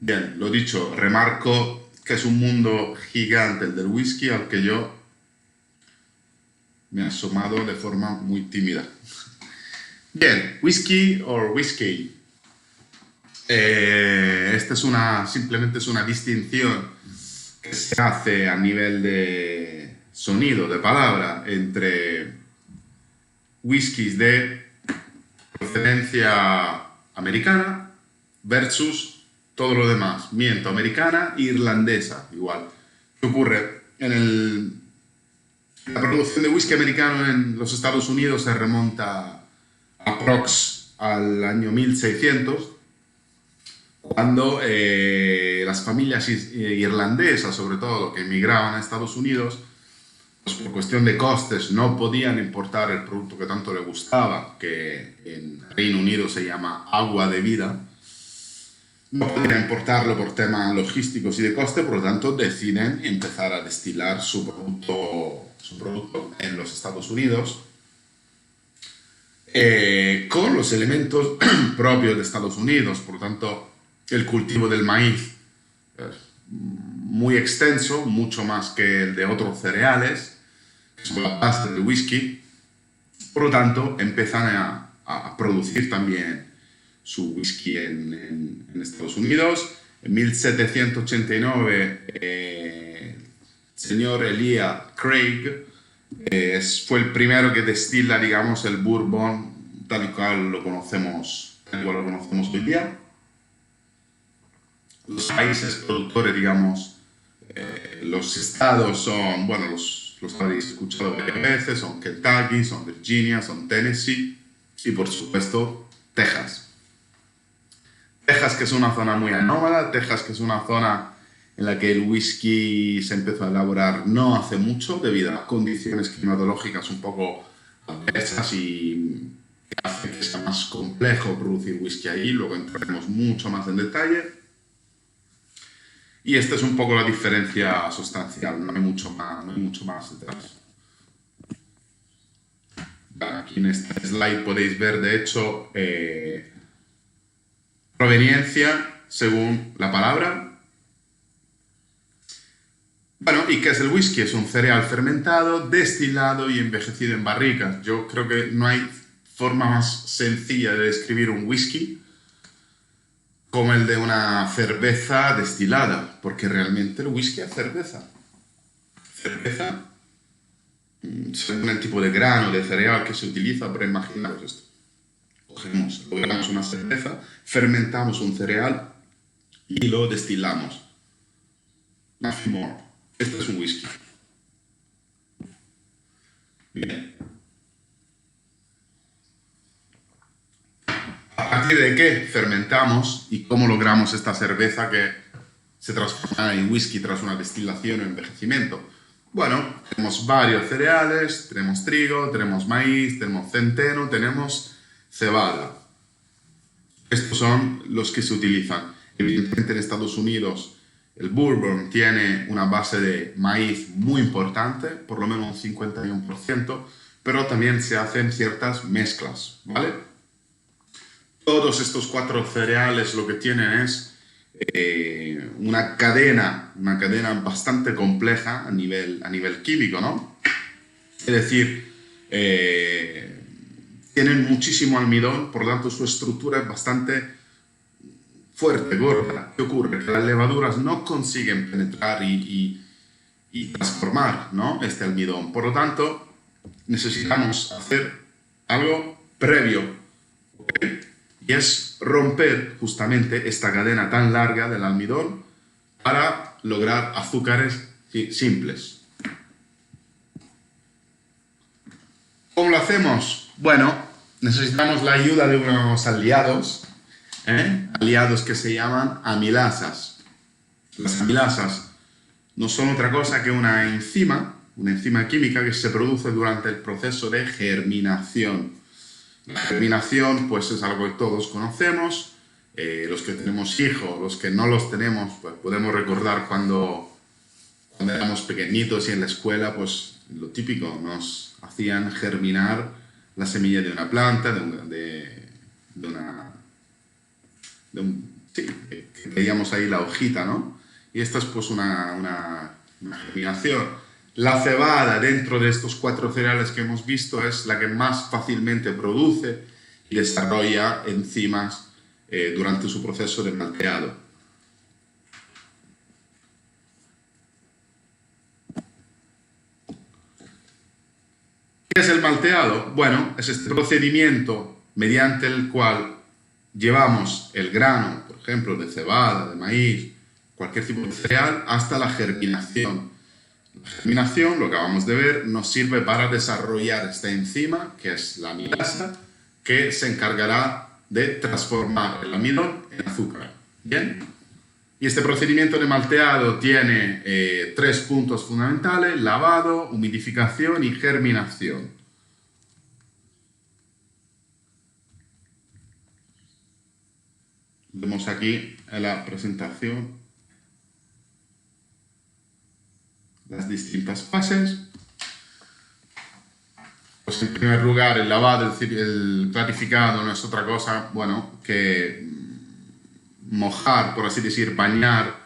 Bien, lo dicho, remarco que es un mundo gigante el del whisky al que yo me he asomado de forma muy tímida. Bien, whisky o whisky. Esta es simplemente es una distinción que se hace a nivel de sonido, de palabra, entre whiskies de procedencia americana versus todo lo demás. Miento, americana e irlandesa, igual. ¿Qué ocurre? La producción de whisky americano en los Estados Unidos se remonta aprox al año 1600, cuando las familias irlandesas, sobre todo, que emigraban a Estados Unidos, pues por cuestión de costes no podían importar el producto que tanto les gustaba, que en Reino Unido se llama agua de vida. No podían importarlo por temas logísticos y de coste, por lo tanto deciden empezar a destilar su producto en los Estados Unidos con los elementos propios de Estados Unidos. Por lo tanto, el cultivo del maíz es muy extenso, mucho más que el de otros cereales, que son la base del whisky. Por lo tanto, empiezan a producir también su whisky en Estados Unidos. En 1789, el señor Elia Craig fue el primero que destila, digamos, el bourbon tal y cual lo conocemos hoy día. Los países productores, digamos, los estados son, bueno, los habéis escuchado varias veces, son Kentucky, son Virginia, son Tennessee y, por supuesto, Texas. Texas, que es una zona muy anómala, Texas, que es una zona en la que el whisky se empezó a elaborar no hace mucho, debido a condiciones climatológicas un poco adversas y que hacen que sea más complejo producir whisky ahí. Luego entraremos mucho más en detalle. Y esta es un poco la diferencia sustancial, no hay mucho más detrás. Aquí en este slide podéis ver, de hecho, proveniencia según la palabra. Bueno, ¿y qué es el whisky? Es un cereal fermentado, destilado y envejecido en barricas. Yo creo que no hay forma más sencilla de describir un whisky como el de una cerveza destilada, porque realmente el whisky es cerveza. Cerveza, según el tipo de grano, de cereal que se utiliza, pero imaginaos esto. Logramos una cerveza, fermentamos un cereal y lo destilamos. Nothing more. Esto es un whisky. Bien. ¿A partir de qué fermentamos y cómo logramos esta cerveza que se transforma en whisky tras una destilación o envejecimiento? Bueno, tenemos varios cereales, tenemos trigo, tenemos maíz, tenemos centeno, tenemos cebada. Estos son los que se utilizan. Evidentemente en Estados Unidos el bourbon tiene una base de maíz muy importante, por lo menos un 51%, pero también se hacen ciertas mezclas, ¿vale? Todos estos cuatro cereales lo que tienen es una cadena bastante compleja a nivel químico, ¿no? Es decir, tienen muchísimo almidón, por lo tanto su estructura es bastante fuerte, gorda. ¿Qué ocurre? Que las levaduras no consiguen penetrar y transformar, ¿no?, este almidón. Por lo tanto, necesitamos hacer algo previo, ¿okay? Y es romper justamente esta cadena tan larga del almidón para lograr azúcares simples. ¿Cómo lo hacemos? Bueno, necesitamos la ayuda de unos aliados, aliados que se llaman amilasas. Las amilasas no son otra cosa que una enzima química que se produce durante el proceso de germinación. La germinación, pues, es algo que todos conocemos. Los que tenemos hijos, los que no los tenemos, pues podemos recordar cuando éramos pequeñitos y en la escuela, pues lo típico, nos hacían germinar la semilla de una planta, de un sí, que veíamos ahí la hojita, ¿no? Y esta es pues una germinación. La cebada dentro de estos 4 cereales que hemos visto es la que más fácilmente produce y desarrolla enzimas durante su proceso de malteado. ¿Qué es el malteado? Bueno, es este procedimiento mediante el cual llevamos el grano, por ejemplo, de cebada, de maíz, cualquier tipo de cereal, hasta la germinación. La germinación, lo que acabamos de ver, nos sirve para desarrollar esta enzima, que es la amilasa, que se encargará de transformar el almidón en azúcar. ¿Bien? Y este procedimiento de malteado tiene 3 puntos fundamentales: lavado, humidificación y germinación. Vemos aquí en la presentación las distintas fases. Pues en primer lugar, el lavado, el clarificado no es otra cosa, bueno, que mojar, por así decir, bañar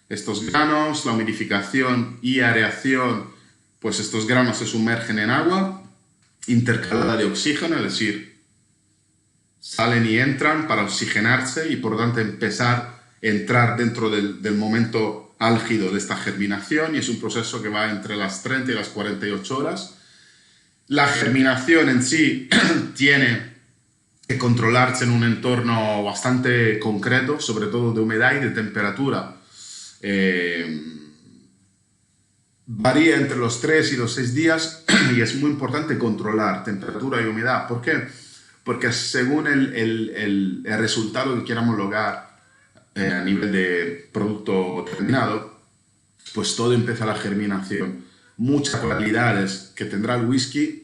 estos granos. La humidificación y areación, pues estos granos se sumergen en agua intercalada de oxígeno, es decir, salen y entran para oxigenarse y por lo tanto empezar a entrar dentro del momento álgido de esta germinación, y es un proceso que va entre las 30 y las 48 horas. La germinación en sí tiene que controlarse en un entorno bastante concreto, sobre todo de humedad y de temperatura. Varía entre los 3 y los 6 días y es muy importante controlar temperatura y humedad. ¿Por qué? Porque según el resultado que queramos lograr a nivel de producto terminado, pues todo empieza la germinación. Muchas cualidades que tendrá el whisky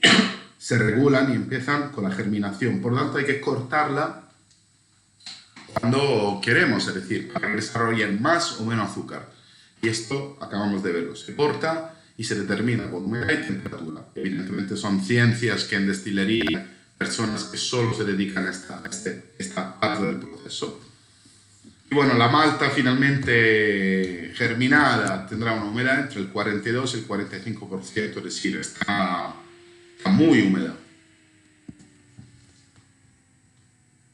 se regulan y empiezan con la germinación. Por lo tanto, hay que cortarla cuando queremos, es decir, para que desarrollen más o menos azúcar. Y esto acabamos de verlo. Se corta y se determina con humedad y temperatura. Evidentemente son ciencias que en destilería, personas que solo se dedican a esta parte del proceso. Y bueno, la malta finalmente germinada tendrá una humedad entre el 42 y el 45%, es decir, está muy húmeda.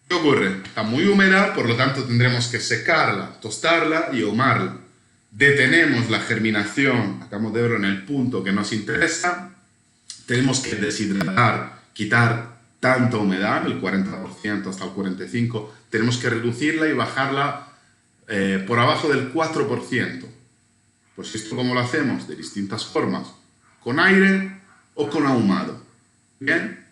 ¿Qué ocurre? Está muy húmeda, por lo tanto tendremos que secarla, tostarla y ahumarla. Detenemos la germinación, acabamos de verlo en el punto que nos interesa. Tenemos que deshidratar, quitar tanta humedad, el 40% hasta el 45%. Tenemos que reducirla y bajarla por abajo del 4%. Pues esto, ¿cómo lo hacemos? De distintas formas. Con aire o con ahumado. ¿Bien?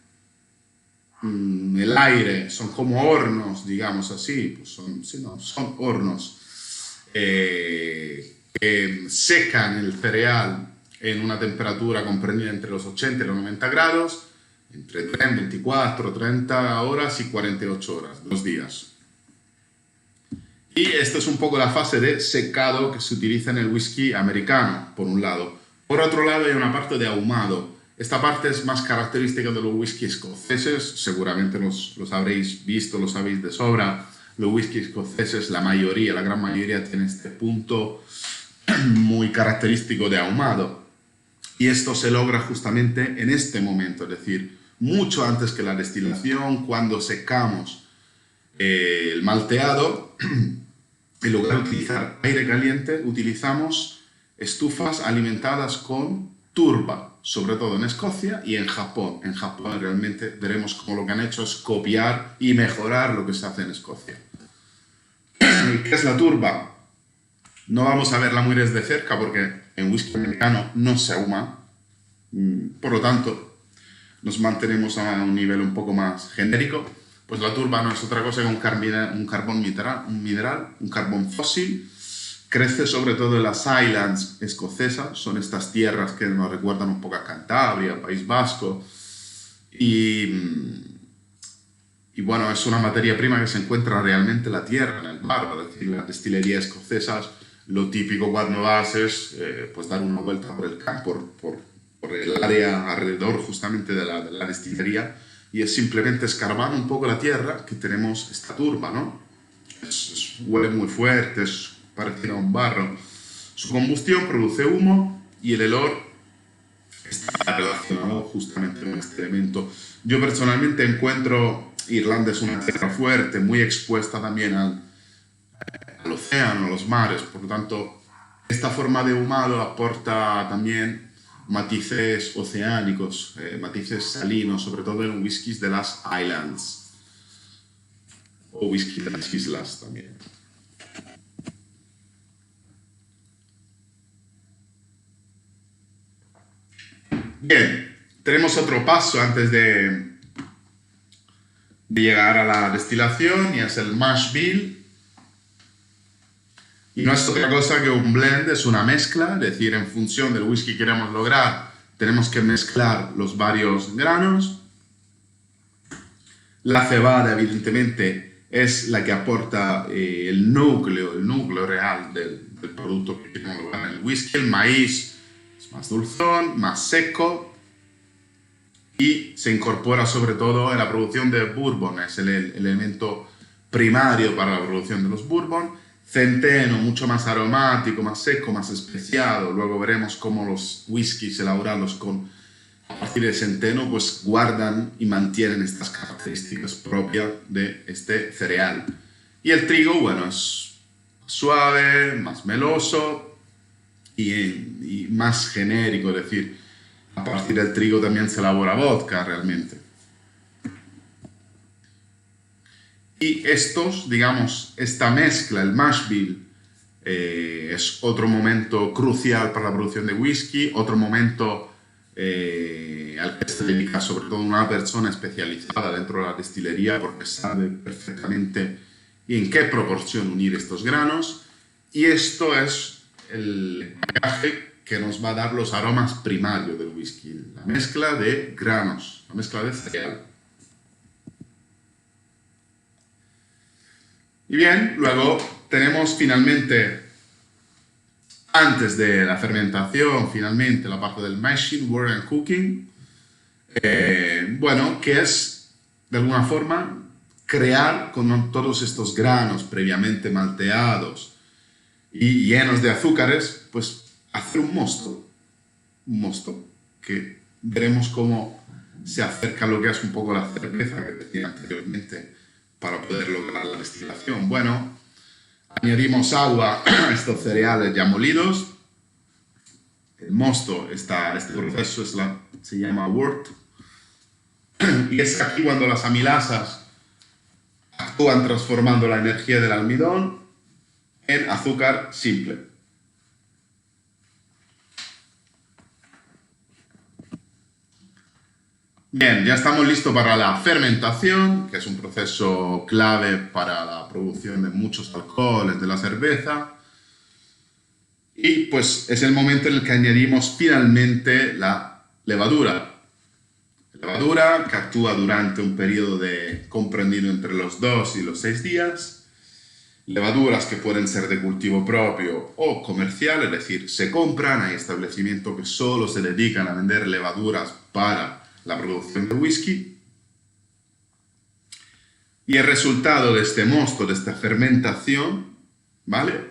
El aire son como hornos, digamos así. Pues son hornos que secan el cereal en una temperatura comprendida entre los 80 y los 90 grados, entre 24, 30 horas y 48 horas, 2 días. Y esta es un poco la fase de secado que se utiliza en el whisky americano, por un lado. Por otro lado, hay una parte de ahumado. Esta parte es más característica de los whisky escoceses, seguramente los habréis visto, lo sabéis de sobra. Los whisky escoceses, la gran mayoría, tienen este punto muy característico de ahumado. Y esto se logra justamente en este momento, es decir, mucho antes que la destilación, cuando secamos el malteado. En lugar de utilizar aire caliente, utilizamos estufas alimentadas con turba, sobre todo en Escocia y en Japón. En Japón realmente veremos cómo lo que han hecho es copiar y mejorar lo que se hace en Escocia. ¿Qué es la turba? No vamos a verla muy desde cerca porque en whisky americano no se ahuma. Por lo tanto, nos mantenemos a un nivel un poco más genérico. Pues la turba no es otra cosa que un carbón mineral, un carbón fósil. Crece sobre todo en las Highlands escocesas, son estas tierras que nos recuerdan un poco a Cantabria, País Vasco. Y bueno, es una materia prima que se encuentra realmente en la tierra, en el barro. Es decir, las destilerías escocesas, lo típico cuando vas es pues dar una vuelta por el campo, por el área alrededor justamente de la destilería, y es simplemente escarbar un poco la tierra que tenemos esta turba, ¿no? huele muy fuerte, es parecido a un barro. Su combustión produce humo y el olor está relacionado justamente con este elemento. Yo personalmente encuentro Irlanda es una tierra fuerte, muy expuesta también al océano, a los mares, por lo tanto, esta forma de ahumado aporta también matices oceánicos, matices salinos, sobre todo en whiskies de las Islands, o whisky de las islas también. Bien, tenemos otro paso antes de llegar a la destilación y es el mash bill. Y no es otra cosa que un blend, es una mezcla, es decir, en función del whisky que queremos lograr, tenemos que mezclar los varios granos. La cebada, evidentemente, es la que aporta el núcleo real del producto que queremos lograr en el whisky. El maíz es más dulzón, más seco y se incorpora sobre todo en la producción de bourbon, es el elemento primario para la producción de los bourbon. Centeno, mucho más aromático, más seco, más especiado. Luego veremos cómo los whiskies elaborados a partir de centeno pues guardan y mantienen estas características propias de este cereal. Y el trigo, bueno, es suave, más meloso y más genérico, es decir, a partir del trigo también se elabora vodka realmente. Y estos, digamos, esta mezcla, el mash bill, es otro momento crucial para la producción de whisky, otro momento al que se dedica sobre todo una persona especializada dentro de la destilería porque sabe perfectamente en qué proporción unir estos granos. Y esto es el bagaje que nos va a dar los aromas primarios del whisky, la mezcla de granos, la mezcla de cereal. Y bien, luego tenemos finalmente, antes de la fermentación, finalmente la parte del mashing, wort and cooking, bueno, que es de alguna forma crear con todos estos granos previamente malteados y llenos de azúcares, pues hacer un mosto que veremos cómo se acerca a lo que es un poco la cerveza que decía anteriormente, para poder lograr la destilación. Bueno, añadimos agua a estos cereales ya molidos. El mosto, este proceso se llama wort. Y es aquí cuando las amilasas actúan transformando la energía del almidón en azúcar simple. Bien, ya estamos listos para la fermentación, que es un proceso clave para la producción de muchos alcoholes de la cerveza. Y pues es el momento en el que añadimos finalmente la levadura. Levadura que actúa durante un periodo comprendido entre los 2 y los 6 días. Levaduras que pueden ser de cultivo propio o comercial, es decir, se compran, hay establecimientos que solo se dedican a vender levaduras para la producción de whisky. Y el resultado de este mosto, de esta fermentación, ¿vale?,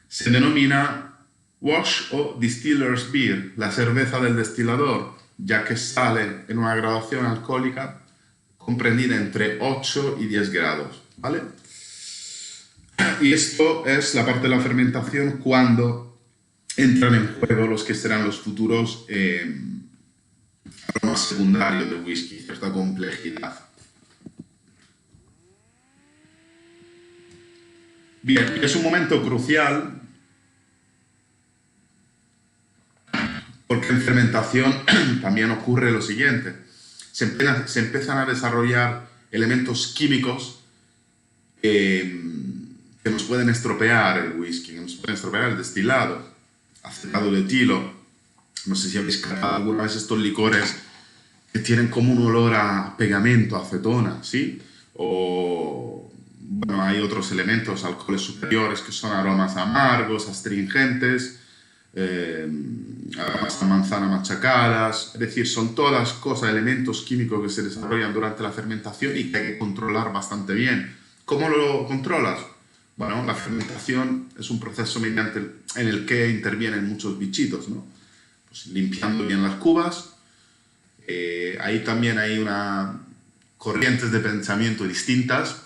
se denomina wash o distiller's beer, la cerveza del destilador, ya que sale en una graduación alcohólica comprendida entre 8 y 10 grados, ¿vale? Y esto es la parte de la fermentación cuando entran en juego los que serán los futuros aromas secundarios del whisky, cierta complejidad. Bien, es un momento crucial porque en fermentación también ocurre lo siguiente. Se empiezan a desarrollar elementos químicos que nos pueden estropear el whisky, que nos pueden estropear el destilado. Acetato de etilo. No sé si habéis catado alguna vez estos licores que tienen como un olor a pegamento, a acetona, ¿sí? O, bueno, hay otros elementos, alcoholes superiores, que son aromas amargos, astringentes, aromas a manzana machacadas. Es decir, son todas cosas, elementos químicos que se desarrollan durante la fermentación y que hay que controlar bastante bien. ¿Cómo lo controlas? Bueno, la fermentación es un proceso en el que intervienen muchos bichitos, ¿no? Pues limpiando bien las cubas. Ahí también hay corrientes de pensamiento distintas.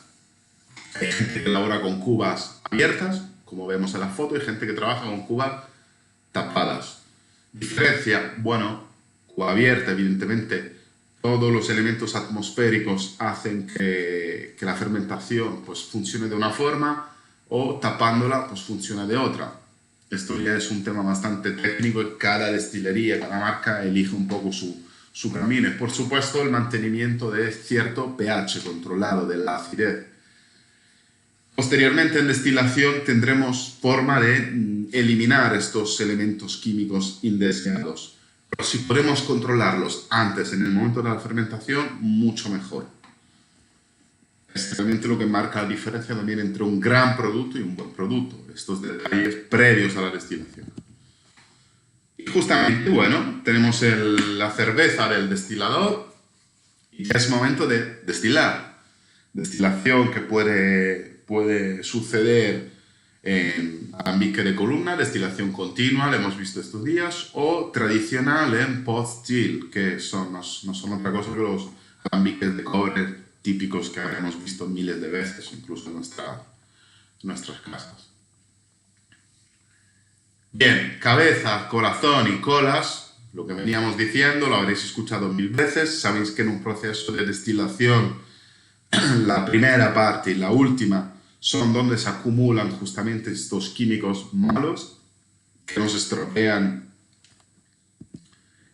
Hay gente que elabora con cubas abiertas, como vemos en la foto, y gente que trabaja con cubas tapadas. Diferencia, bueno, cuba abierta, evidentemente, todos los elementos atmosféricos hacen que la fermentación pues, funcione de una forma, o tapándola pues funciona de otra. Esto ya es un tema bastante técnico y cada destilería, cada marca elige un poco su camino. Y por supuesto el mantenimiento de cierto pH controlado de la acidez. Posteriormente en destilación tendremos forma de eliminar estos elementos químicos indeseados. Pero si podemos controlarlos antes, en el momento de la fermentación, mucho mejor. Es realmente lo que marca la diferencia también entre un gran producto y un buen producto. Estos detalles previos a la destilación. Y justamente, bueno, tenemos la cerveza del destilador y ya es momento de destilar. Destilación que puede suceder en alambique de columna, destilación continua, lo hemos visto estos días, o tradicional en pot still, que no son otra cosa que los alambiques de cobre típicos que hemos visto miles de veces, incluso en nuestras casas. Bien, cabeza, corazón y colas, lo que veníamos diciendo, lo habréis escuchado 1000 veces, sabéis que en un proceso de destilación la primera parte y la última son donde se acumulan justamente estos químicos malos que nos estropean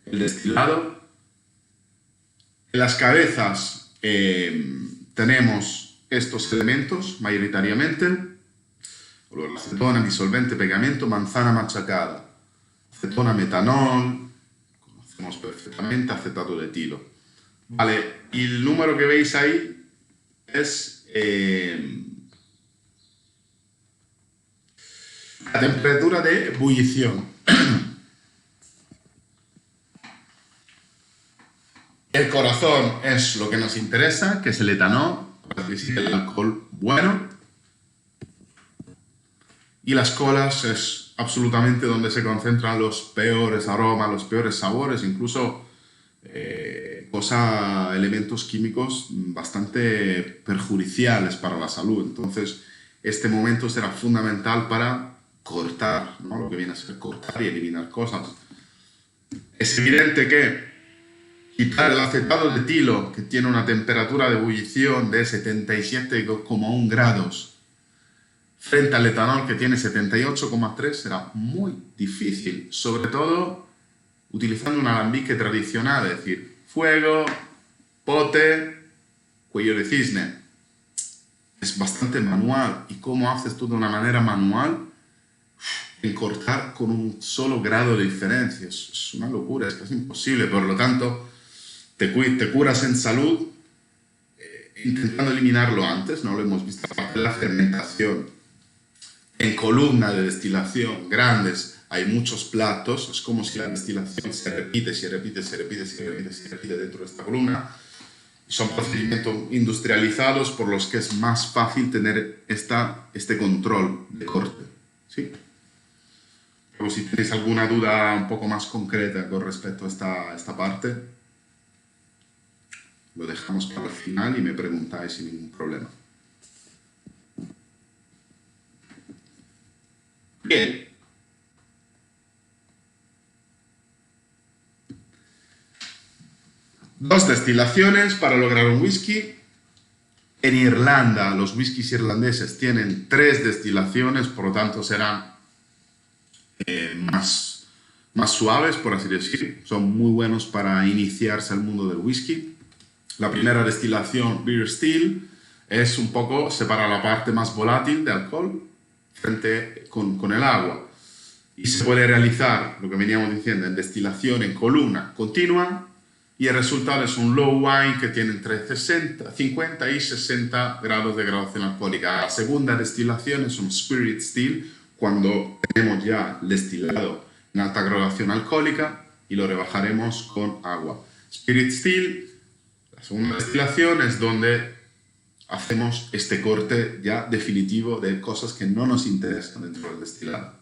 el destilado. En las cabezas tenemos estos elementos mayoritariamente: acetona, disolvente, pegamento, manzana machacada, acetona, metanol, conocemos perfectamente, acetato de etilo. Vale, y el número que veis ahí es la temperatura de ebullición. El corazón es lo que nos interesa, que es el etanol, el alcohol bueno. Y las colas es absolutamente donde se concentran los peores aromas, los peores sabores, incluso elementos químicos bastante perjudiciales para la salud. Entonces, este momento será fundamental para cortar, ¿no? Lo que viene a ser cortar y eliminar cosas. Es evidente que quitar el acetato de etilo, que tiene una temperatura de ebullición de 77,1 grados, frente al etanol, que tiene 78,3, será muy difícil, sobre todo utilizando un alambique tradicional, es decir, fuego, pote, cuello de cisne. Es bastante manual, y cómo haces tú de una manera manual en cortar con un solo grado de diferencia. Es una locura, es casi imposible. Por lo tanto, te curas en salud intentando eliminarlo antes, ¿no? Lo hemos visto en la fermentación. En columna de destilación grandes hay muchos platos, es como si la destilación se repite dentro de esta columna. Son procedimientos industrializados por los que es más fácil tener este control de corte, ¿sí? Pero si tenéis alguna duda un poco más concreta con respecto a esta parte, lo dejamos para el final y me preguntáis sin ningún problema. Bien. Dos destilaciones para lograr un whisky. En Irlanda, los whiskies irlandeses tienen 3 destilaciones, por lo tanto serán más suaves, por así decir. Son muy buenos para iniciarse al mundo del whisky. La primera destilación, Beer Still, es un poco separar la parte más volátil de alcohol con el agua. Y se puede realizar, lo que veníamos diciendo, en destilación en columna continua, y el resultado es un low wine que tiene entre 50 y 60 grados de graduación alcohólica. La segunda destilación es un spirit still, cuando tenemos ya el destilado en alta graduación alcohólica y lo rebajaremos con agua. Spirit still, la segunda destilación, es donde hacemos este corte ya definitivo de cosas que no nos interesan dentro del destilado.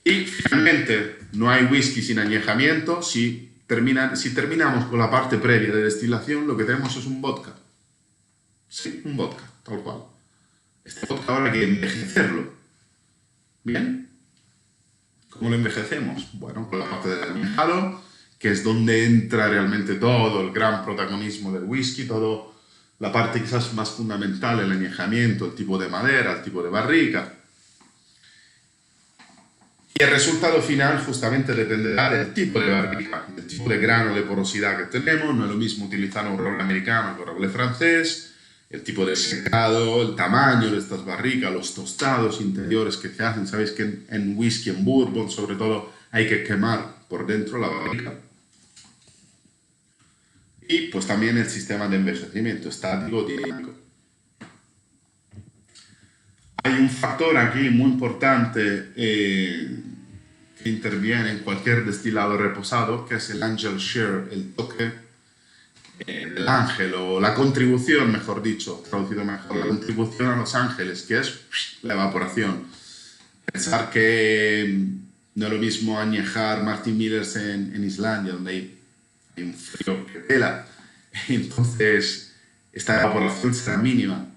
Y finalmente, no hay whisky sin añejamiento. Si terminamos con la parte previa de destilación, lo que tenemos es un vodka. Sí, un vodka, tal cual. Este vodka ahora hay que envejecerlo. ¿Bien? ¿Cómo lo envejecemos? Bueno, con la parte del añejado, que es donde entra realmente todo el gran protagonismo del whisky, toda la parte quizás más fundamental, el añejamiento, el tipo de madera, el tipo de barrica. Y el resultado final justamente dependerá del tipo de barrica, del tipo de grano de porosidad que tenemos. No es lo mismo utilizar un roble americano que un roble francés, el tipo de secado, el tamaño de estas barricas, los tostados interiores que se hacen. Sabéis que en whisky, en bourbon, sobre todo, hay que quemar por dentro la barrica. Y pues también el sistema de envejecimiento, estático o dinámico. Hay un factor aquí muy importante que interviene en cualquier destilado reposado, que es el angel share, el toque del ángel, o la contribución, mejor dicho, traducido mejor, la contribución a los ángeles, que es la evaporación. Pensar que no es lo mismo añejar Martin Millers en Islandia, donde hay un frío que pela, entonces esta evaporación será mínima.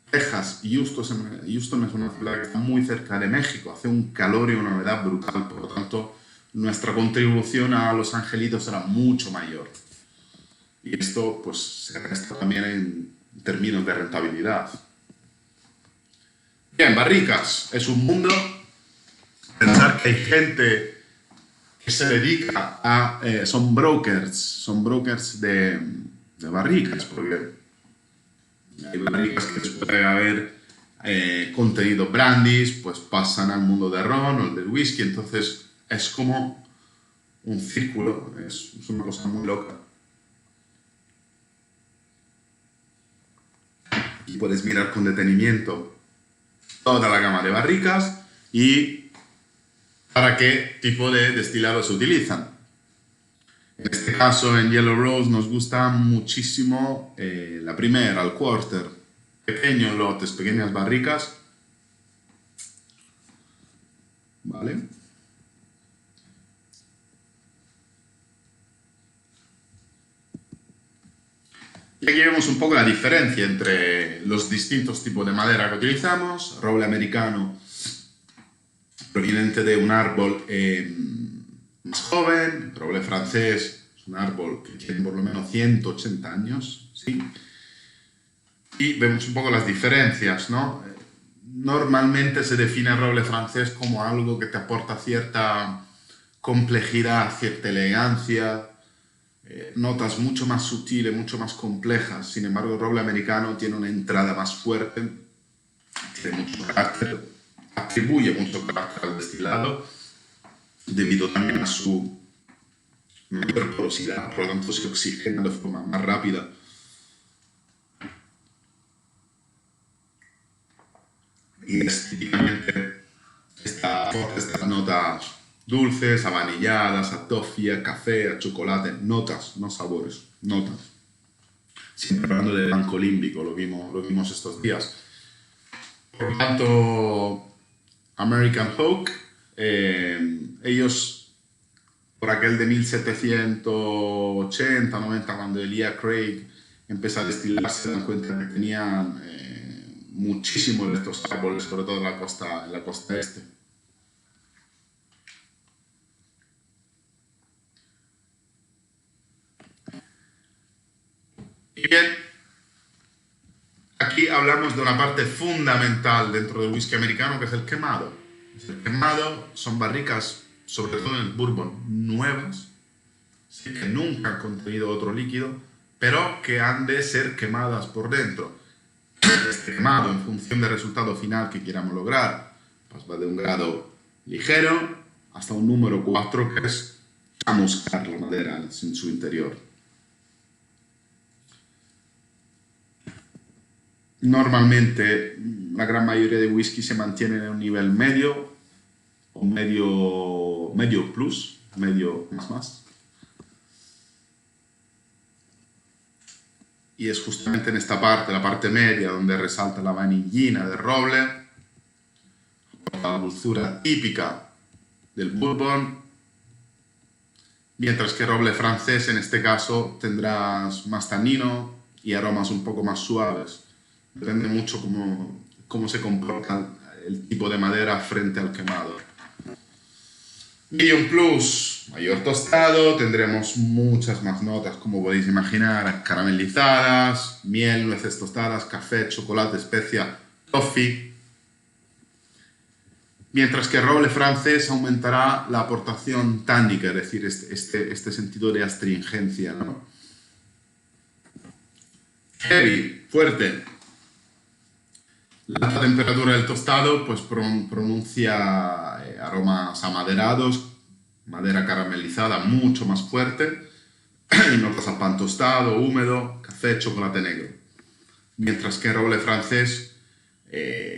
Texas, Houston es una ciudad que está muy cerca de México, hace un calor y una humedad brutal, por lo tanto nuestra contribución a los angelitos será mucho mayor. Y esto pues se resta también en términos de rentabilidad. Bien, barricas, es un mundo. Pensar que hay gente que se dedica a... son brokers de barricas, porque hay barricas que después de haber contenido brandies, pues pasan al mundo de ron o el del whisky, entonces es como un círculo, es una cosa muy loca. Y puedes mirar con detenimiento toda la gama de barricas y para qué tipo de destilado se utilizan. En este caso, en Yellow Rose nos gusta muchísimo la primera, el quarter, pequeños lotes, pequeñas barricas. ¿Vale? Y aquí vemos un poco la diferencia entre los distintos tipos de madera que utilizamos. Roble americano proveniente de un árbol más joven, roble francés es un árbol que tiene por lo menos 180 años, ¿sí? Y vemos un poco las diferencias, ¿no? Normalmente se define el roble francés como algo que te aporta cierta complejidad, cierta elegancia, notas mucho más sutiles, mucho más complejas. Sin embargo, el roble americano tiene una entrada más fuerte, tiene mucho carácter, atribuye mucho carácter al destilado, debido también a su mayor porosidad, por lo tanto se oxigena de forma más rápida. Y es típicamente estas notas dulces, avanilladas, a toffee, a café, a chocolate, notas, no sabores, notas. Siempre hablando de banco límbico, lo vimos estos días. Por lo tanto, American Oak, ellos por aquel de 1780, 90, cuando Elia Craig empezó a destilar, se dan cuenta que tenían muchísimos de estos árboles, sobre todo en la costa este. Y bien, aquí hablamos de una parte fundamental dentro del whisky americano, que es el quemado. El quemado son barricas, sobre todo en el bourbon, nuevas, ¿sí? Que nunca han contenido otro líquido, pero que han de ser quemadas por dentro. Este quemado, en función del resultado final que queramos lograr, pues va de un grado ligero hasta un número 4, que es chamuscar la madera en su interior. Normalmente, la gran mayoría de whisky se mantienen en un nivel medio o medio plus, medio más. Y es justamente en esta parte, la parte media, donde resalta la vanillina del roble, la dulzura típica del bourbon, mientras que roble francés en este caso tendrás más tanino y aromas un poco más suaves. Depende mucho cómo se comporta el tipo de madera frente al quemado. Medium Plus, mayor tostado, tendremos muchas más notas, como podéis imaginar, caramelizadas, miel, nueces tostadas, café, chocolate, especia, toffee. Mientras que roble francés aumentará la aportación tánica, es decir, este sentido de astringencia, ¿no? Heavy, fuerte. La alta temperatura del tostado pues pronuncia aromas amaderados, madera caramelizada mucho más fuerte, y notas a pan tostado, húmedo, café, chocolate negro. Mientras que roble francés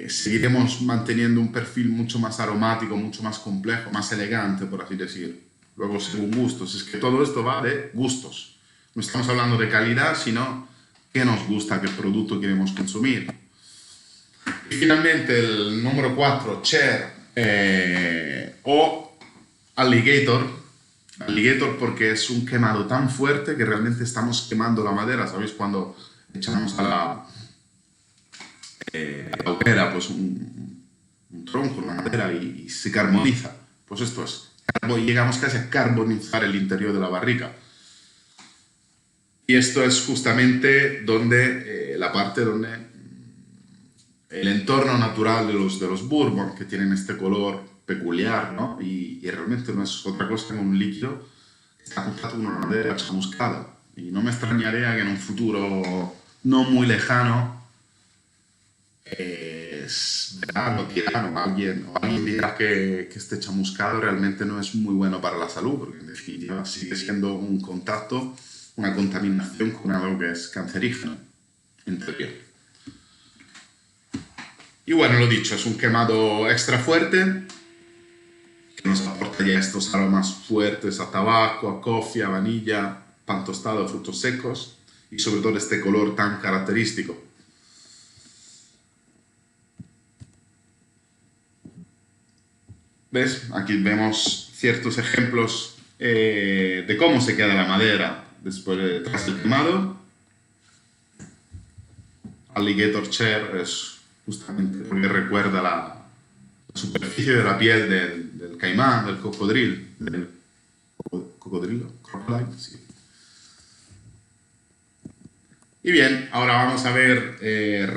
seguiremos manteniendo un perfil mucho más aromático, mucho más complejo, más elegante, por así decir. Luego, según gustos, es que todo esto va de gustos. No estamos hablando de calidad, sino qué nos gusta, qué producto queremos consumir. Y finalmente el número 4, Cher o Alligator. Alligator porque es un quemado tan fuerte que realmente estamos quemando la madera. ¿Sabéis? Cuando echamos a la hoguera pues un tronco, una madera y se carboniza. Pues esto es. Llegamos casi a carbonizar el interior de la barrica. Y esto es justamente donde la parte donde el entorno natural de los bourbon, que tienen este color peculiar, ¿no? Y realmente no es otra cosa que un líquido que está compuesto con una madera chamuscada. Y no me extrañaría que en un futuro no muy lejano alguien dirá que este chamuscado realmente no es muy bueno para la salud, porque en definitiva sigue siendo un contacto, una contaminación con algo que es cancerígeno, en teoría. Y bueno, lo dicho, es un quemado extra fuerte que nos aporta ya estos aromas fuertes a tabaco, a coffee, a vanilla, pan tostado, frutos secos y sobre todo este color tan característico. ¿Ves? Aquí vemos ciertos ejemplos de cómo se queda la madera tras el quemado. Alligator Cher es justamente porque recuerda la superficie de la piel del caimán, del cocodrilo. ¿Cocodrilo? Crocodile, sí. Y bien, ahora vamos a ver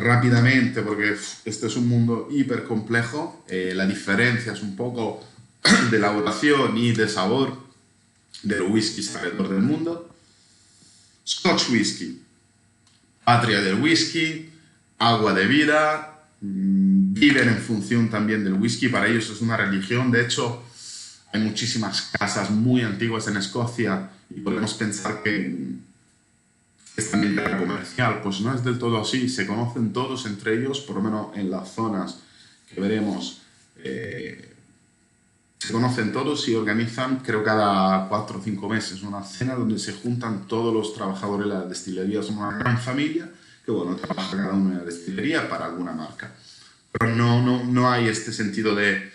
rápidamente, porque este es un mundo hiper complejo, la diferencia es un poco de elaboración y de sabor de los whiskies alrededor del mundo. Scotch Whisky, patria del whisky, agua de vida, viven en función también del whisky, para ellos es una religión. De hecho, hay muchísimas casas muy antiguas en Escocia y podemos pensar que es también comercial, pues no es del todo así. Se conocen todos entre ellos, por lo menos en las zonas que veremos, se conocen todos y organizan, creo, cada 4 o 5 meses una cena donde se juntan todos los trabajadores de la destilería. Son una gran familia que, bueno, trabaja cada uno en la destilería para alguna marca. Pero no hay este sentido de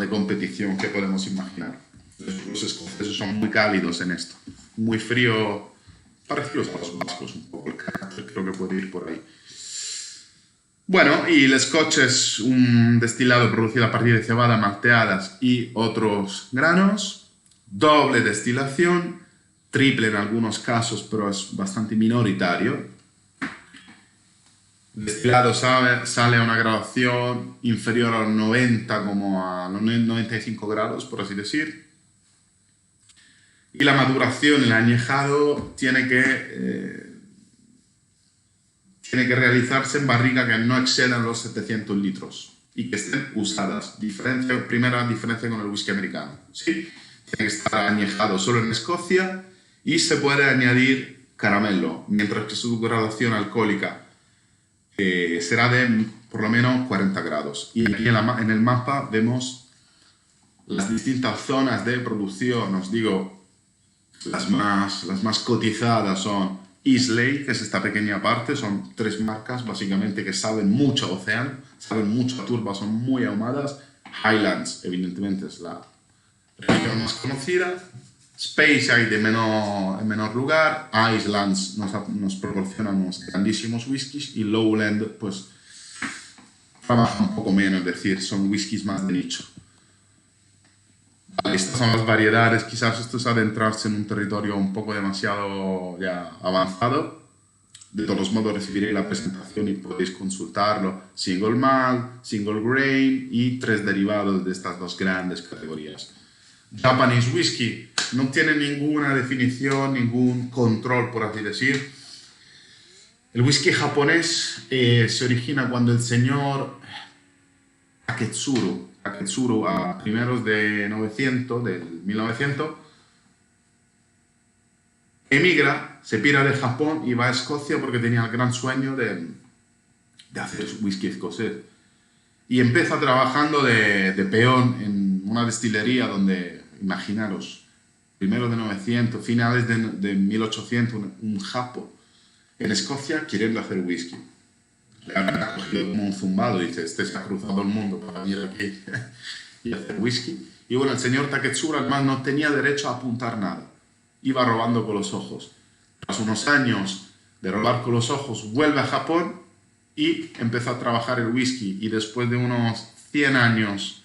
competición que podemos imaginar. Los escoceses son muy cálidos en esto, muy frío, parecidos a los vascos un poco, el carácter creo que puede ir por ahí. Bueno, y el Scotch es un destilado producido a partir de cebada, malteadas y otros granos, doble destilación, triple en algunos casos, pero es bastante minoritario. El destilado sale a una graduación inferior a los 90, como a los 95 grados, por así decir. Y la maduración, el añejado, tiene que realizarse en barrica que no excedan los 700 litros y que estén usadas. Primera diferencia con el whisky americano. ¿Sí? Tiene que estar añejado solo en Escocia y se puede añadir caramelo, mientras que su graduación alcohólica será de por lo menos 40 grados. Y aquí en el mapa vemos las distintas zonas de producción, os digo, las más cotizadas son Islay, que es esta pequeña parte, son 3 marcas básicamente que saben mucho a océano, saben mucho a turba, son muy ahumadas. Highlands, evidentemente, es la región más conocida. Speyside en menor lugar. Islands nos proporcionan unos grandísimos whiskies y Lowland pues trabaja un poco menos, es decir, son whiskies más de nicho. Vale, estas son las variedades, quizás esto es adentrarse en un territorio un poco demasiado ya avanzado. De todos modos recibiréis la presentación y podéis consultarlo. Single malt, single grain y 3 derivados de estas 2 grandes categorías. Japanese whisky no tiene ninguna definición, ningún control, por así decir. El whisky japonés se origina cuando el señor Taketsuru a primeros del 1900, emigra, se pira de Japón y va a Escocia porque tenía el gran sueño de hacer whisky escocés. Y empieza trabajando de peón en una destilería donde, imaginaros, primero de 900, finales de 1800, un japo en Escocia queriendo hacer whisky. Le han cogido como un zumbado y dice, este se ha cruzado el mundo para venir aquí y hacer whisky. Y bueno, el señor Taketsuru además no tenía derecho a apuntar nada. Iba robando con los ojos. Tras unos años de robar con los ojos, vuelve a Japón y empezó a trabajar el whisky. Y después de unos 100 años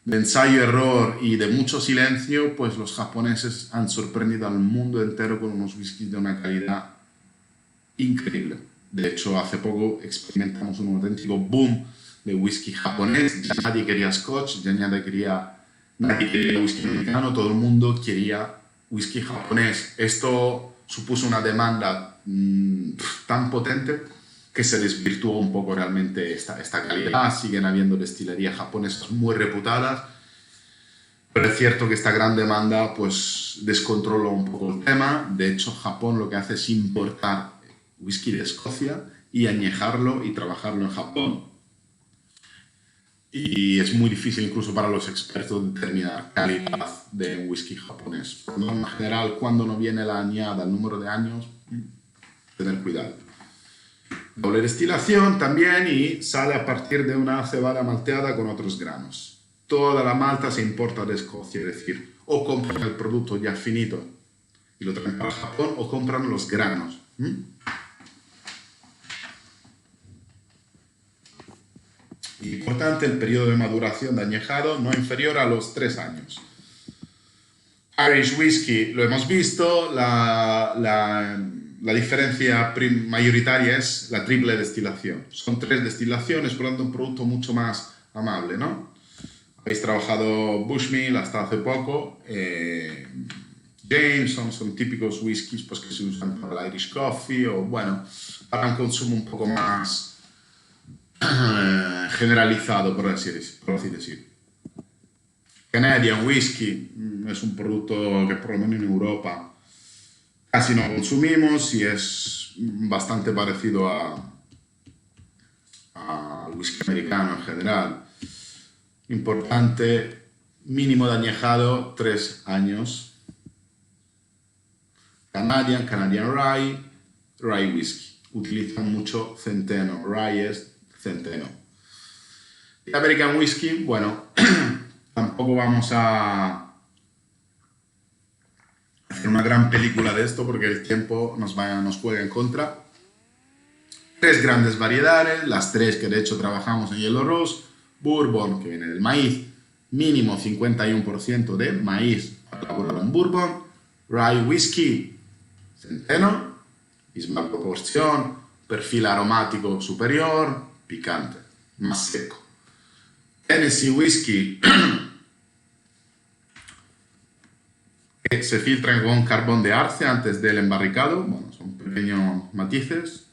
de ensayo-error y de mucho silencio, pues los japoneses han sorprendido al mundo entero con unos whiskies de una calidad increíble. De hecho, hace poco experimentamos un auténtico boom de whisky japonés. Ya nadie quería scotch, ya nadie quería whisky americano, todo el mundo quería whisky japonés. Esto supuso una demanda tan potente que se desvirtuó un poco realmente esta calidad. Siguen habiendo destilerías japonesas muy reputadas, pero es cierto que esta gran demanda pues descontroló un poco el tema. De hecho, Japón lo que hace es importar whisky de Escocia y añejarlo y trabajarlo en Japón. Y es muy difícil incluso para los expertos determinar calidad de un whisky japonés. Por norma general, cuando no viene la añada, el número de años, tener cuidado. Doble destilación también y sale a partir de una cebada malteada con otros granos. Toda la malta se importa de Escocia, es decir, o compran el producto ya finito y lo traen para Japón o compran los granos. Importante, el periodo de maduración de añejado no inferior a los 3 años. Irish Whiskey, lo hemos visto, la diferencia mayoritaria es la triple destilación. Son 3 destilaciones, por lo tanto un producto mucho más amable, ¿no? Habéis trabajado Bushmill hasta hace poco, Jameson, son típicos whiskies pues, que se usan para el Irish Coffee o, bueno, para un consumo un poco más generalizado, por así decir. Canadian Whisky es un producto que por lo menos en Europa casi no consumimos y es bastante parecido al whisky americano en general. Importante, mínimo de añejado 3 años. Canadian Rye Whisky. Utilizan mucho centeno, rye es centeno. Y American Whisky, bueno, tampoco vamos a hacer una gran película de esto porque el tiempo nos juega en contra. 3 grandes variedades, las 3 que de hecho trabajamos en Yellow Rose. Bourbon, que viene del maíz, mínimo 51% de maíz elaborado en Bourbon. Rye Whisky, centeno, misma proporción, perfil aromático superior, picante, más seco. Tennessee Whisky, que se filtran con carbón de arce antes del embarricado, bueno, son pequeños matices.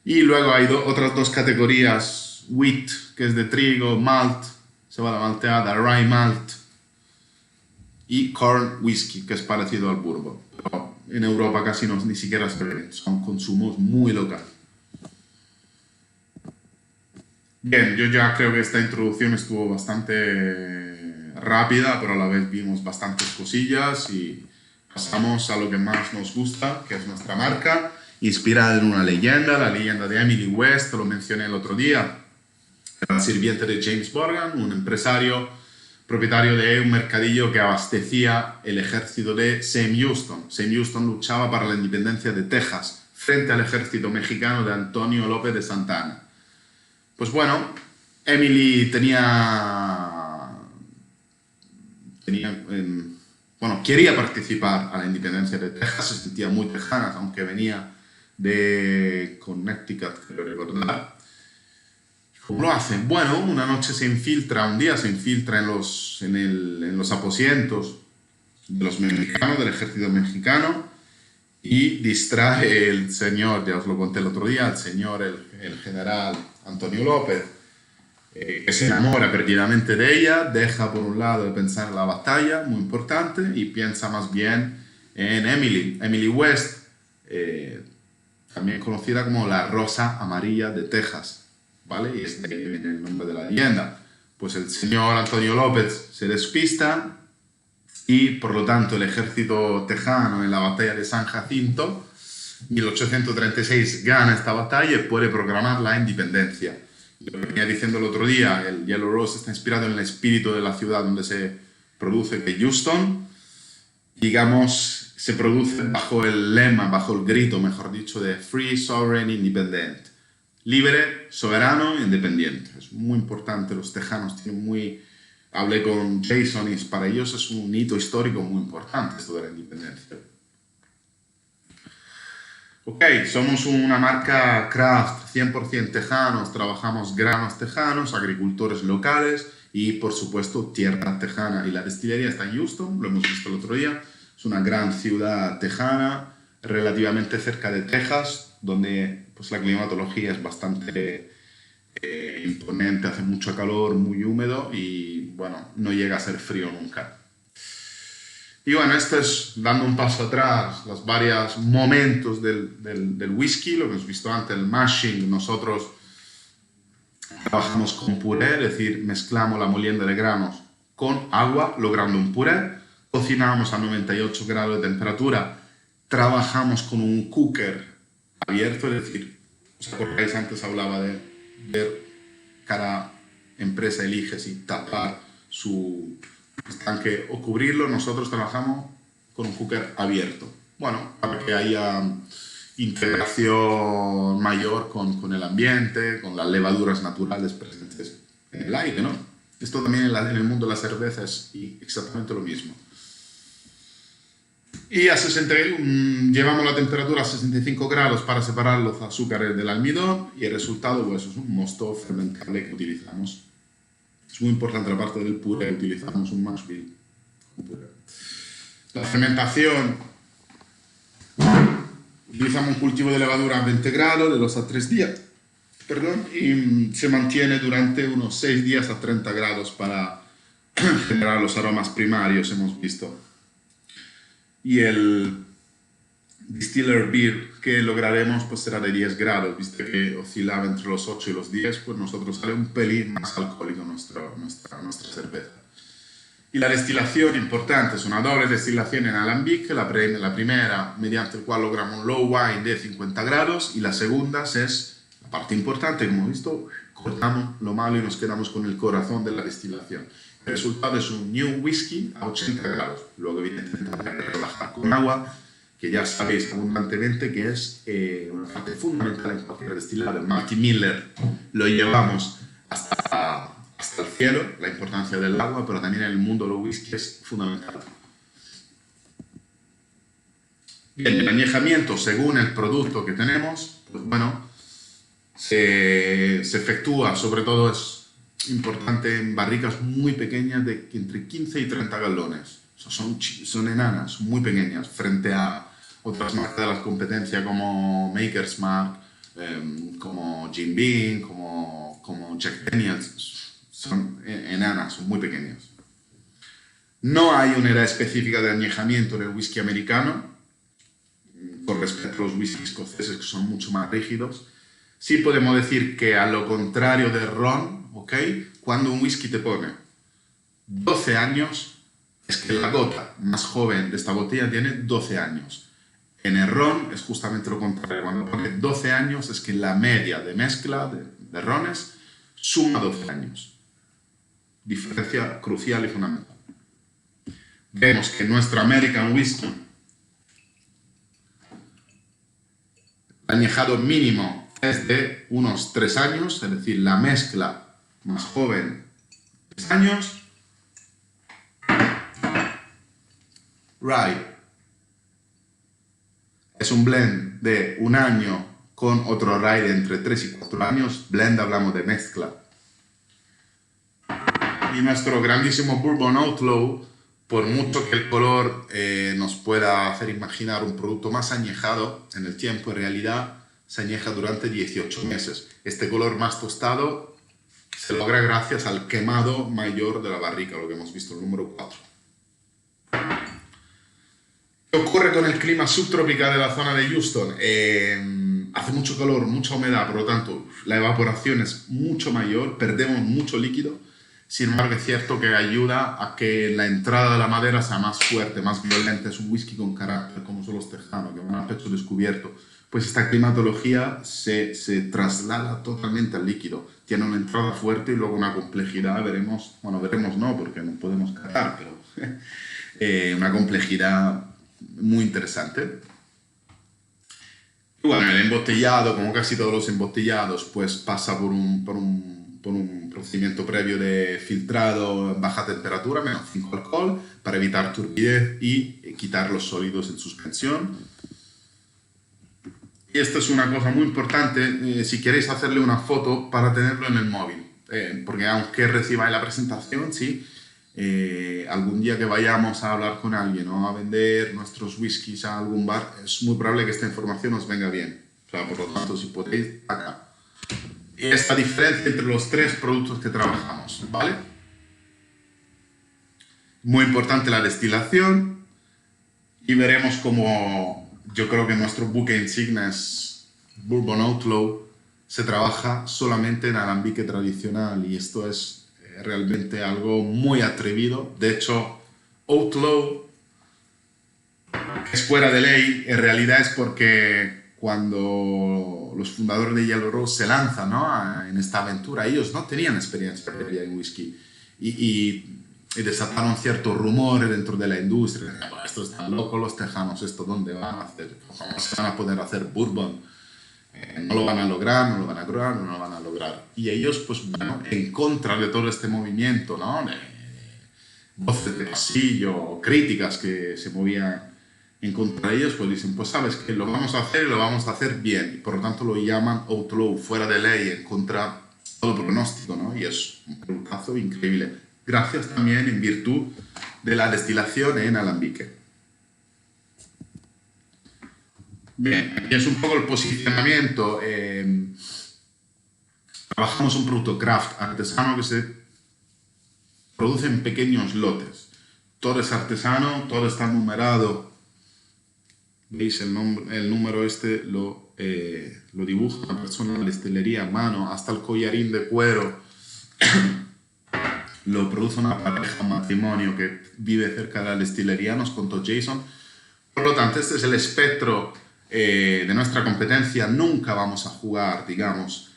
Y luego hay otras 2 categorías, wheat, que es de trigo, malt, cebada malteada, rye malt, y corn whisky, que es parecido al bourbon. Pero en Europa casi ni siquiera se ven, son consumos muy locales. Bien, yo ya creo que esta introducción estuvo bastante rápida, pero a la vez vimos bastantes cosillas y pasamos a lo que más nos gusta, que es nuestra marca, inspirada en una leyenda, la leyenda de Emily West, lo mencioné el otro día, era la sirviente de James Morgan, un empresario propietario de un mercadillo que abastecía el ejército de Sam Houston. Sam Houston luchaba para la independencia de Texas frente al ejército mexicano de Antonio López de Santa Anna. Pues bueno, Emily quería participar a la independencia de Texas, se sentía muy tejana, aunque venía de Connecticut, creo recordar. ¿Cómo lo hace? Bueno, un día se infiltra en los aposentos de los mexicanos, del ejército mexicano, y distrae el señor, ya os lo conté el otro día, el general Antonio López, que se enamora perdidamente de ella, deja por un lado de pensar en la batalla, muy importante, y piensa más bien en Emily West, también conocida como la Rosa Amarilla de Texas, ¿vale? Y es de ahí viene el nombre de la leyenda. Pues el señor Antonio López se despista y, por lo tanto, el ejército tejano en la batalla de San Jacinto, 1836, gana esta batalla y puede proclamar la independencia. Lo que venía diciendo el otro día, el Yellow Rose está inspirado en el espíritu de la ciudad donde se produce, que Houston, digamos, se produce bajo el lema, bajo el grito, mejor dicho, de Free, Sovereign, Independent. Libre, soberano, independiente. Es muy importante, los tejanos tienen muy... Hablé con Jason y para ellos es un hito histórico muy importante esto de la independencia. Ok, somos una marca craft 100% tejanos, trabajamos granos tejanos, agricultores locales y, por supuesto, tierra tejana. Y la destilería está en Houston, lo hemos visto el otro día. Es una gran ciudad tejana, relativamente cerca de Texas, donde pues, la climatología es bastante imponente, hace mucho calor, muy húmedo y, bueno, no llega a ser frío nunca. Y bueno, esto es dando un paso atrás, los varios momentos del whisky, lo que hemos visto antes, el mashing. Nosotros trabajamos con puré, es decir, mezclamos la molienda de granos con agua, logrando un puré. Cocinamos a 98 grados de temperatura. Trabajamos con un cooker abierto, es decir, ¿os acordáis? Antes hablaba de ver cada empresa elige si tapar su estanque o cubrirlo. Nosotros trabajamos con un cooker abierto, bueno, para que haya integración mayor con el ambiente, con las levaduras naturales presentes en el aire, ¿no? Esto también en el mundo de la cerveza es exactamente lo mismo. Y llevamos la temperatura a 65 grados para separar los azúcares del almidón y el resultado pues, es un mosto fermentable que utilizamos. Es muy importante la parte del puré, utilizamos un mash bill. La fermentación, utilizamos un cultivo de levadura a 20 grados de 2 a 3 días, y se mantiene durante unos 6 días a 30 grados para generar los aromas primarios, hemos visto. Y el distiller beer que lograremos pues será de 10 grados, visto que oscilaba entre los 8 y los 10, pues nosotros sale un pelín más alcohólico nuestra cerveza. Y la destilación importante, es una doble destilación en alambique, la primera mediante el cual logramos un low wine de 50 grados y la segunda es la parte importante, como hemos visto, cortamos lo malo y nos quedamos con el corazón de la destilación. El resultado es un new whisky a 80 grados. Luego, evidentemente, relajar con agua, que ya sabéis abundantemente que es una parte fundamental en cualquier destilado. El Malty Miller lo llevamos hasta el cielo, la importancia del agua, pero también en el mundo del whisky es fundamental. Bien, el añejamiento según el producto que tenemos, pues bueno, se efectúa, sobre todo es importante en barricas muy pequeñas de entre 15 y 30 galones. O sea, son enanas, muy pequeñas, frente a otras marcas de la competencia como Maker's Mark, como Jim Beam, como Jack Daniels. Son enanas, son muy pequeñas. No hay una edad específica de añejamiento en el whisky americano, con respecto a los whisky escoceses, que son mucho más rígidos. Sí podemos decir que a lo contrario del ron, ¿ok? Cuando un whisky te pone 12 años, es que la gota más joven de esta botella tiene 12 años. En el ron es justamente lo contrario. Cuando pone 12 años es que la media de mezcla de rones suma 12 años. Diferencia crucial y fundamental. Vemos que nuestro American Whisky, el añejado mínimo es de unos 3 años, es decir, la mezcla más joven 3 años. Rye es un blend de 1 año con otro rye de entre 3 y 4 años. Blend hablamos de mezcla. Y nuestro grandísimo Bourbon Outlaw, por mucho que el color nos pueda hacer imaginar un producto más añejado en el tiempo, en realidad se añeja durante 18 meses. Este color más tostado se logra gracias al quemado mayor de la barrica, lo que hemos visto, el número 4. ¿Qué ocurre con el clima subtropical de la zona de Houston? Hace mucho calor, mucha humedad, por lo tanto la evaporación es mucho mayor, perdemos mucho líquido. Sin embargo, es cierto que ayuda a que la entrada de la madera sea más fuerte, más violenta. Es un whisky con carácter, como son los tejanos, que van a pecho descubierto. Pues esta climatología se traslada totalmente al líquido. Tiene una entrada fuerte y luego una complejidad, veremos no, porque no podemos catar, pero una complejidad muy interesante. Y bueno, el embotellado, como casi todos los embotellados, pues pasa por un procedimiento previo de filtrado en baja temperatura, menos 5 alcohol, para evitar turbidez y quitar los sólidos en suspensión. Y esto es una cosa muy importante, si queréis hacerle una foto para tenerlo en el móvil, porque aunque recibáis la presentación, sí, algún día que vayamos a hablar con alguien o a vender nuestros whiskies a algún bar, es muy probable que esta información os venga bien. O sea, por lo tanto, si podéis, acá. Y esta diferencia entre los 3 productos que trabajamos, ¿vale? Muy importante la destilación y veremos cómo yo creo que nuestro buque insignia es Bourbon Outlaw, se trabaja solamente en alambique tradicional y esto es realmente algo muy atrevido. De hecho, Outlaw, que es fuera de ley, en realidad es porque cuando los fundadores de Yellow Rose se lanzan, ¿no?, en esta aventura, ellos no tenían experiencia previa en whisky y desataron ciertos rumores dentro de la industria. Bueno, estos están locos los tejanos, ¿esto dónde van a hacer? ¿Cómo se van a poder hacer bourbon? No lo van a lograr, no lo van a lograr, no lo van a lograr. Y ellos, pues bueno, en contra de todo este movimiento, ¿no?, de voces de pasillo, críticas que se movían en contra de ellos, pues dicen, pues sabes que lo vamos a hacer y lo vamos a hacer bien. Y por lo tanto lo llaman Outlaw, fuera de ley, en contra de todo pronóstico, ¿no? Y es un productazo increíble. Gracias también en virtud de la destilación en alambique. Bien, aquí es un poco el posicionamiento. Trabajamos un producto craft artesano que se produce en pequeños lotes. Todo es artesano, todo está numerado. ¿Veis el número este? Lo dibuja una persona en la destilería a mano, hasta el collarín de cuero. Lo produce una pareja, un matrimonio que vive cerca de la destilería, nos contó Jason. Por lo tanto, este es el espectro de nuestra competencia. Nunca vamos a jugar, digamos,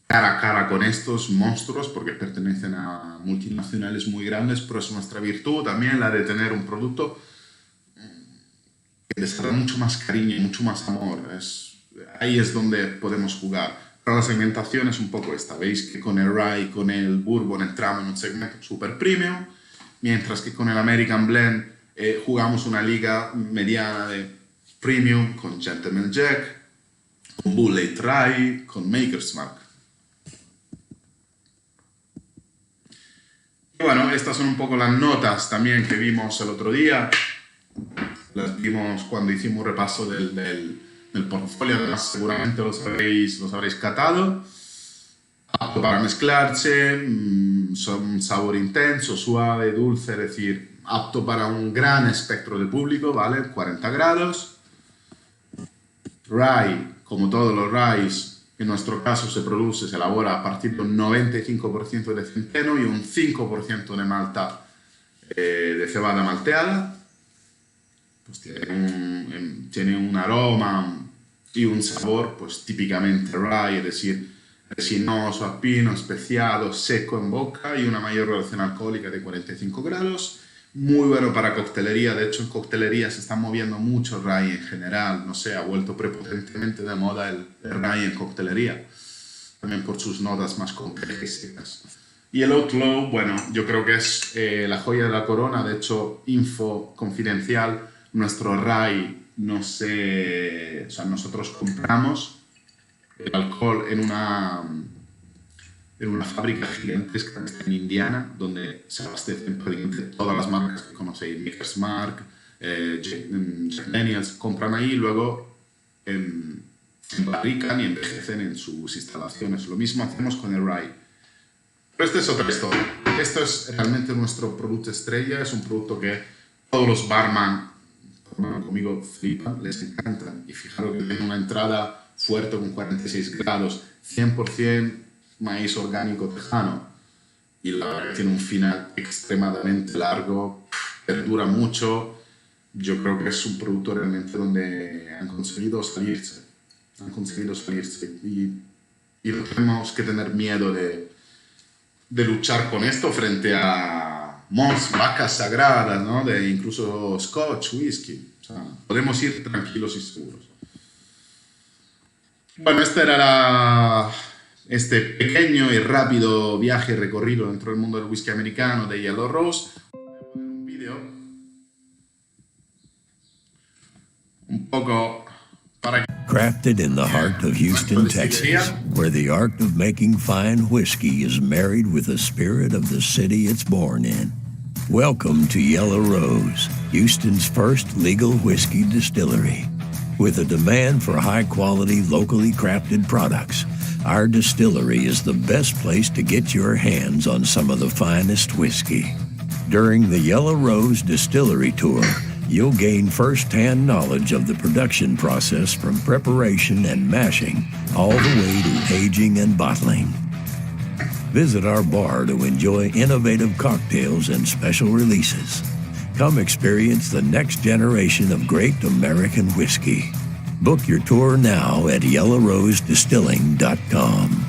cara a cara con estos monstruos porque pertenecen a multinacionales muy grandes, pero es nuestra virtud también la de tener un producto que les da mucho más cariño y mucho más amor. Ahí es donde podemos jugar. Pero la segmentación es un poco esta. Veis que con el Rye, con el Bourbon entramos en un segmento super premium, mientras que con el American Blend jugamos una liga mediana de premium con Gentleman Jack, con Bull Late Rye, con Maker's Mark. Y bueno, estas son un poco las notas también que vimos el otro día. Las vimos cuando hicimos un repaso del portfolio, además seguramente los habréis catado. Apto para mezclarse, son sabor intenso, suave, dulce, es decir, apto para un gran espectro de público, ¿vale? 40 grados. Rye, como todos los ryes, En nuestro caso se elabora a partir de un 95% de centeno y un 5% de malta de cebada malteada. Pues tiene un aroma y un sabor pues típicamente rye, es decir, resinoso, a pino, especiado, seco en boca y una mayor relación alcohólica de 45 grados. Muy bueno para coctelería. De hecho, en coctelería se está moviendo mucho rye en general. No sé, ha vuelto prepotentemente de moda el rye en coctelería. También por sus notas más complejas. Y el Outlaw, bueno, yo creo que es la joya de la corona. De hecho, info confidencial, nuestro rye, no sé, o sea, nosotros compramos el alcohol en una fábrica gigantesca en Indiana, donde se abastecen todas las marcas que conocéis, Maker's Mark, Jack Daniels, compran ahí y luego embarrican y envejecen en sus instalaciones. Lo mismo hacemos con el rye. Pero esta es otra historia. Esto es realmente nuestro producto estrella, es un producto que todos los barman conmigo flipan, les encantan. Y fijaros que tiene una entrada fuerte con 46 grados, 100% maíz orgánico tejano, y la verdad que tiene un final extremadamente largo, perdura mucho. Yo creo que es un producto realmente donde han conseguido salirse y no tenemos que tener miedo de luchar con esto frente a vacas sagradas, ¿no? De incluso scotch, whisky. O sea, podemos ir tranquilos y seguros. Bueno, este era este pequeño y rápido viaje recorrido dentro del mundo del whisky americano de Yellow Rose. Voy a poner un vídeo un poco para que... Crafted in the heart of Houston, Texas, where the art of making fine whiskey is married with the spirit of the city it's born in. Welcome to Yellow Rose, Houston's first legal whiskey distillery. With a demand for high-quality, locally crafted products, our distillery is the best place to get your hands on some of the finest whiskey. During the Yellow Rose Distillery Tour, you'll gain first-hand knowledge of the production process from preparation and mashing all the way to aging and bottling. Visit our bar to enjoy innovative cocktails and special releases. Come experience the next generation of great American whiskey. Book your tour now at yellowrosedistilling.com.